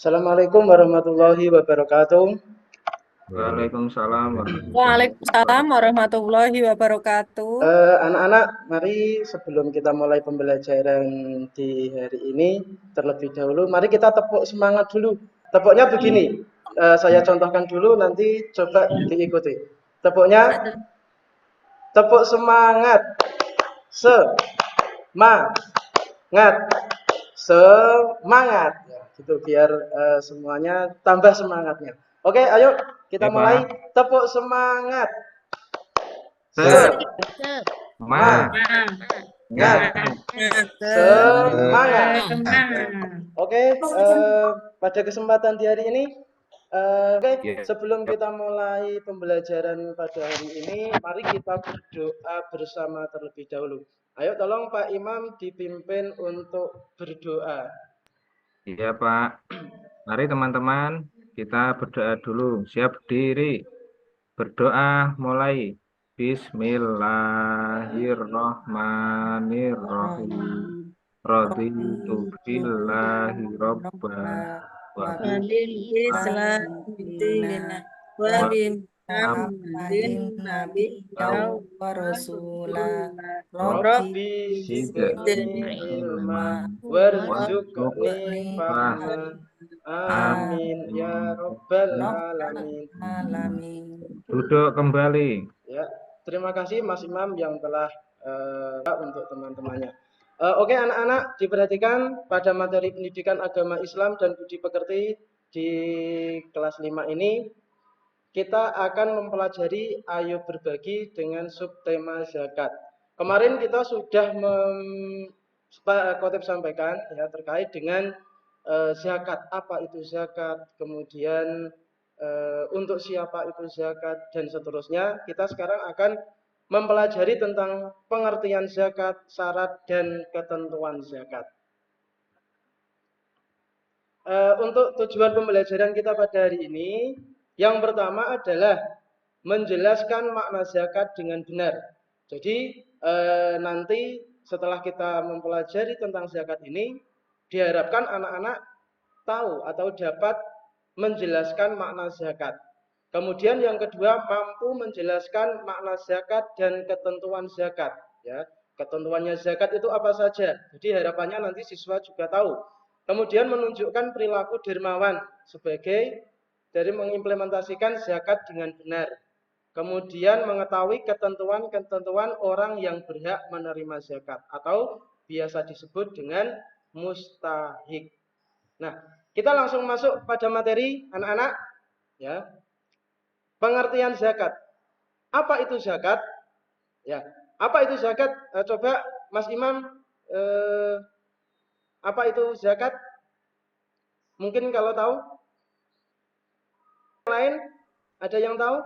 Assalamualaikum warahmatullahi wabarakatuh. Waalaikumsalam warahmatullahi Waalaikumsalam wabarakatuh. warahmatullahi wabarakatuh. Anak-anak, mari sebelum kita mulai pembelajaran di hari ini, terlebih dahulu, mari kita tepuk semangat dulu. Tepuknya begini, saya contohkan dulu, nanti coba diikuti. Tepuknya, tepuk semangat, semangat, semangat. Ya, gitu biar semuanya tambah semangatnya. Oke, ayo kita Ya, mulai. Pak. Tepuk semangat. Se, ma, Semangat, ngat, semangat. Ya. Semangat. Oke, pada kesempatan di hari ini, oke, ya, sebelum kita mulai pembelajaran pada hari ini, mari kita berdoa bersama terlebih dahulu. Ayo tolong Pak Imam dipimpin untuk berdoa. ya, Pak. Mari teman-teman, kita berdoa dulu. Siap berdiri. Berdoa mulai. Bismillahirrahmanirrahim. Raditu billahi robba wa Wabil Islam dina wa wabil Muhammadin Muhammadin nabi nabiyyan wa rasula Rabbi Rabbi zidni zidni ilma ilma warzuqni warzuqni fahma. Amin ya rabbal rabbal alamin. alamin. Duduk kembali. Ya, terima kasih Mas Imam yang telah untuk teman-temannya. Oke anak-anak, diperhatikan pada materi pendidikan agama Islam dan budi pekerti di kelas 5 ini kita akan mempelajari ayo berbagi dengan subtema zakat. Kemarin kita sudah Pak Khotib sampaikan ya terkait dengan zakat, apa itu zakat, kemudian untuk siapa itu zakat dan seterusnya. Kita sekarang akan mempelajari tentang pengertian zakat, syarat dan ketentuan zakat. Untuk tujuan pembelajaran kita pada hari ini, yang pertama adalah menjelaskan makna zakat dengan benar. Jadi nanti setelah kita mempelajari tentang zakat ini, diharapkan anak-anak tahu atau dapat menjelaskan makna zakat. Kemudian yang kedua, mampu menjelaskan makna zakat dan ketentuan zakat. Ya, ketentuannya zakat itu apa saja. Jadi harapannya nanti siswa juga tahu. Kemudian menunjukkan perilaku dermawan sebagai dari mengimplementasikan zakat dengan benar. Kemudian mengetahui ketentuan-ketentuan orang yang berhak menerima zakat atau biasa disebut dengan mustahik. Nah, kita langsung masuk pada materi anak-anak ya. Pengertian zakat. Apa itu zakat? Ya, apa itu zakat? Coba Mas Imam apa itu zakat? Mungkin kalau tahu. Yang lain ada yang tahu?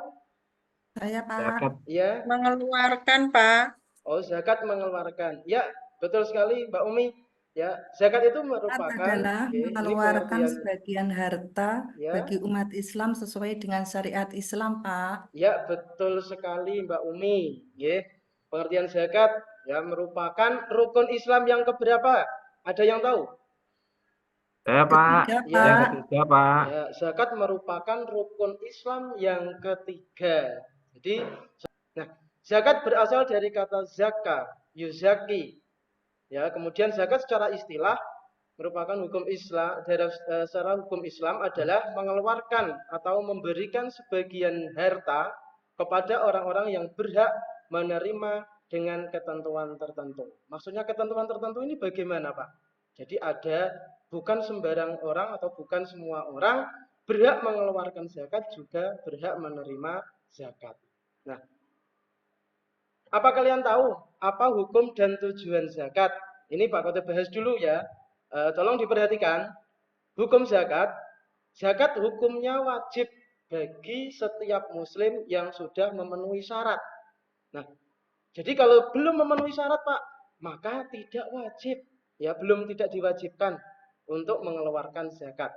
Saya Pak. Zakat. Ya. Mengeluarkan, Pak. Oh, zakat mengeluarkan. Ya, betul sekali Mbak Umi. Ya, zakat itu Zakat merupakan adalah ini mengeluarkan pengertian sebagian harta ya. bagi umat Islam sesuai dengan syariat Islam, Pak. Ya, betul sekali Mbak Umi. Ya. Pengertian zakat ya merupakan rukun Islam yang keberapa? Ada yang tahu? Saya, Pak. Ketiga, Ya, Yang Pak. ketiga, Pak. ya, zakat merupakan rukun Islam yang ketiga. Jadi, nah, zakat berasal dari kata zaka, yuzaki. Ya, kemudian zakat secara istilah merupakan hukum Islam secara hukum Islam adalah mengeluarkan atau memberikan sebagian harta kepada orang-orang yang berhak menerima dengan ketentuan tertentu. Maksudnya ketentuan tertentu ini bagaimana, Pak? Jadi ada bukan sembarang orang atau bukan semua orang berhak mengeluarkan zakat juga berhak menerima zakat. Nah, apa kalian tahu apa hukum dan tujuan zakat? Ini Pak Kote bahas dulu ya. Tolong diperhatikan. Hukum zakat. Zakat hukumnya wajib bagi setiap muslim yang sudah memenuhi syarat. Nah, jadi kalau belum memenuhi syarat, Pak, maka tidak wajib. Ya, belum tidak diwajibkan untuk mengeluarkan zakat.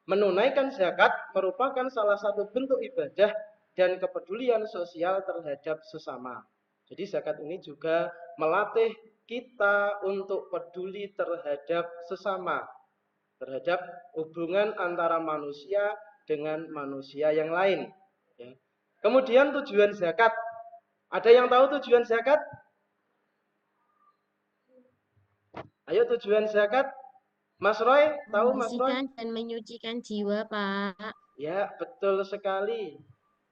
Menunaikan zakat merupakan salah satu bentuk ibadah dan kepedulian sosial terhadap sesama. Jadi zakat ini juga melatih kita untuk peduli terhadap sesama. terhadap hubungan antara manusia dengan manusia yang lain. Ya. Kemudian tujuan zakat. Ada yang tahu tujuan zakat? Ayo tujuan zakat. Mas Roy, tahu Mas Roy? Membersihkan dan menyucikan jiwa, Pak. Ya, betul sekali,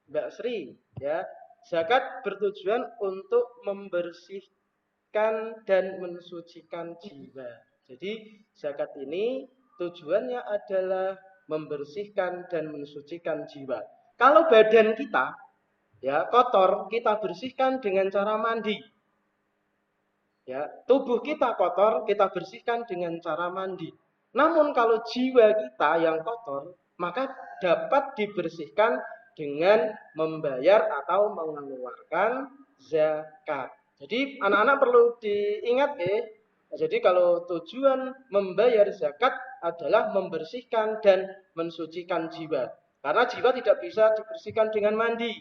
Mbak Sri. Ya, zakat bertujuan untuk membersihkan dan mensucikan jiwa. Jadi, zakat ini tujuannya adalah membersihkan dan mensucikan jiwa. Kalau badan kita ya kotor, kita bersihkan dengan cara mandi. Ya, tubuh kita kotor, kita bersihkan dengan cara mandi. Namun kalau jiwa kita yang kotor, maka dapat dibersihkan dengan membayar atau mengeluarkan zakat. Jadi anak-anak perlu diingat ya. Jadi kalau tujuan membayar zakat adalah membersihkan dan mensucikan jiwa. Karena jiwa tidak bisa dibersihkan dengan mandi.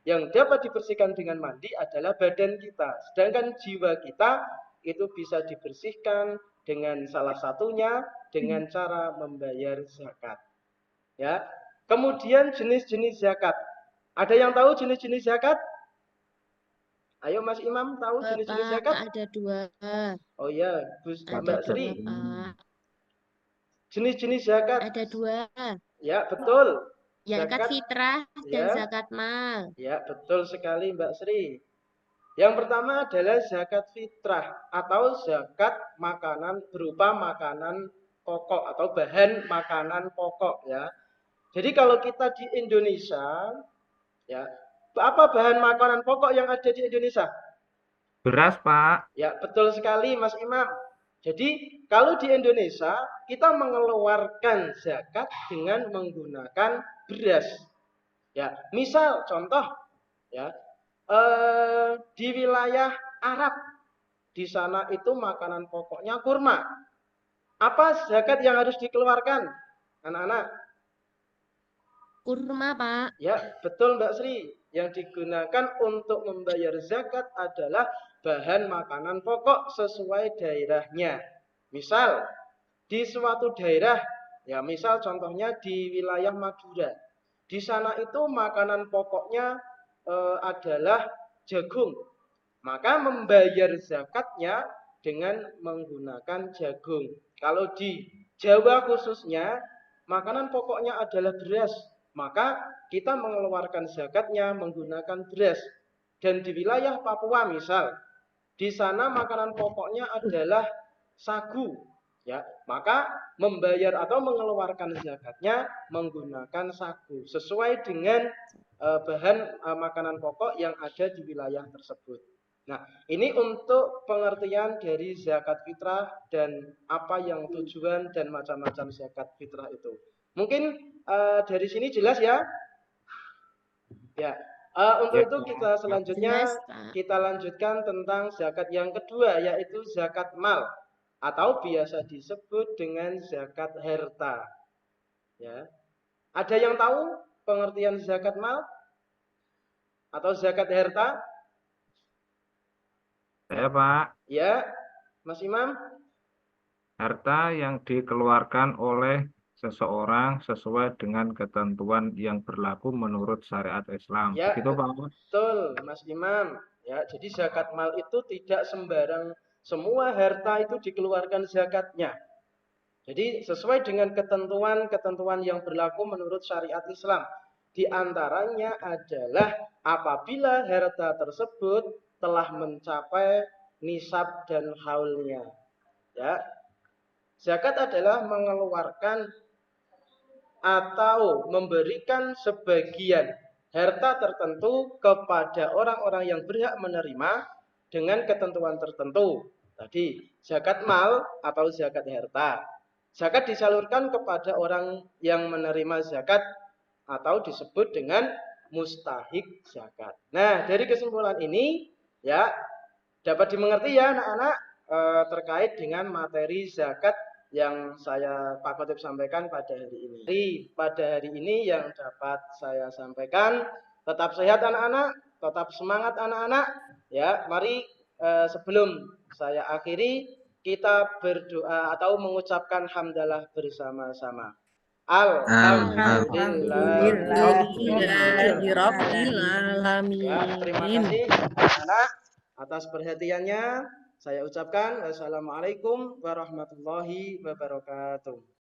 Yang dapat dibersihkan dengan mandi adalah badan kita. Sedangkan jiwa kita itu bisa dibersihkan dengan salah satunya dengan cara membayar zakat. Ya. Kemudian jenis-jenis zakat. Ada yang tahu jenis-jenis zakat? Ayo Mas Imam tahu jenis-jenis zakat? Ada 2. Oh ya, Gus Mbak Ada 2, Sri. Pak. Jenis-jenis zakat. Ada 2. Ya, betul. Zakat fitrah dan ya. zakat mal. Ya, betul sekali Mbak Sri. Yang pertama adalah zakat fitrah atau zakat makanan berupa makanan pokok atau bahan makanan pokok ya. Jadi kalau kita di Indonesia ya, apa bahan makanan pokok yang ada di Indonesia? Beras, Pak. Ya, betul sekali Mas Imam. Jadi kalau di Indonesia kita mengeluarkan zakat dengan menggunakan beras. Ya, misal contoh ya, di wilayah Arab di sana itu makanan pokoknya kurma. Apa zakat yang harus dikeluarkan, anak-anak? Kurma, Pak. Ya, betul Mbak Sri. Yang digunakan untuk membayar zakat adalah bahan makanan pokok sesuai daerahnya. Misal di suatu daerah, ya misal contohnya di wilayah Madura. Di sana itu makanan pokoknya adalah jagung. Maka membayar zakatnya dengan menggunakan jagung. Kalau di Jawa khususnya, makanan pokoknya adalah beras. Maka kita mengeluarkan zakatnya menggunakan beras. Dan di wilayah Papua misal, di sana makanan pokoknya adalah sagu. Ya, maka membayar atau mengeluarkan zakatnya menggunakan sagu sesuai dengan bahan makanan pokok yang ada di wilayah tersebut. Nah, ini untuk pengertian dari zakat fitrah dan apa yang tujuan dan macam-macam zakat fitrah itu. Mungkin dari sini jelas ya? Ya. Untuk itu kita selanjutnya kita lanjutkan tentang zakat yang kedua, yaitu zakat mal atau biasa disebut dengan zakat harta. Ya. Ada yang tahu pengertian zakat mal atau zakat harta? Saya, Pak. Ya, Mas Imam. Harta yang dikeluarkan oleh seseorang sesuai dengan ketentuan yang berlaku menurut syariat Islam. Ya, Begitu, Pak. Betul, Mas Imam. Ya, jadi zakat mal itu tidak sembarang semua harta itu dikeluarkan zakatnya. Jadi sesuai dengan ketentuan-ketentuan yang berlaku menurut syariat Islam. Di antaranya adalah apabila harta tersebut telah mencapai nisab dan haulnya. Ya. Zakat adalah mengeluarkan atau memberikan sebagian harta tertentu kepada orang-orang yang berhak menerima dengan ketentuan tertentu. Tadi zakat mal atau zakat harta. Zakat disalurkan kepada orang yang menerima zakat atau disebut dengan mustahik zakat. Nah, dari kesimpulan ini ya dapat dimengerti ya anak-anak terkait dengan materi zakat yang saya Pak Khotib sampaikan pada hari ini. Jadi pada hari ini yang dapat saya sampaikan, tetap sehat anak-anak, tetap semangat anak-anak. Ya, mari sebelum saya akhiri kita berdoa atau mengucapkan hamdalah bersama-sama. Alhamdulillahirobbilalamin. Ya, terima kasih anak-anak atas perhatiannya. Saya ucapkan wassalamualaikum warahmatullahi wabarakatuh.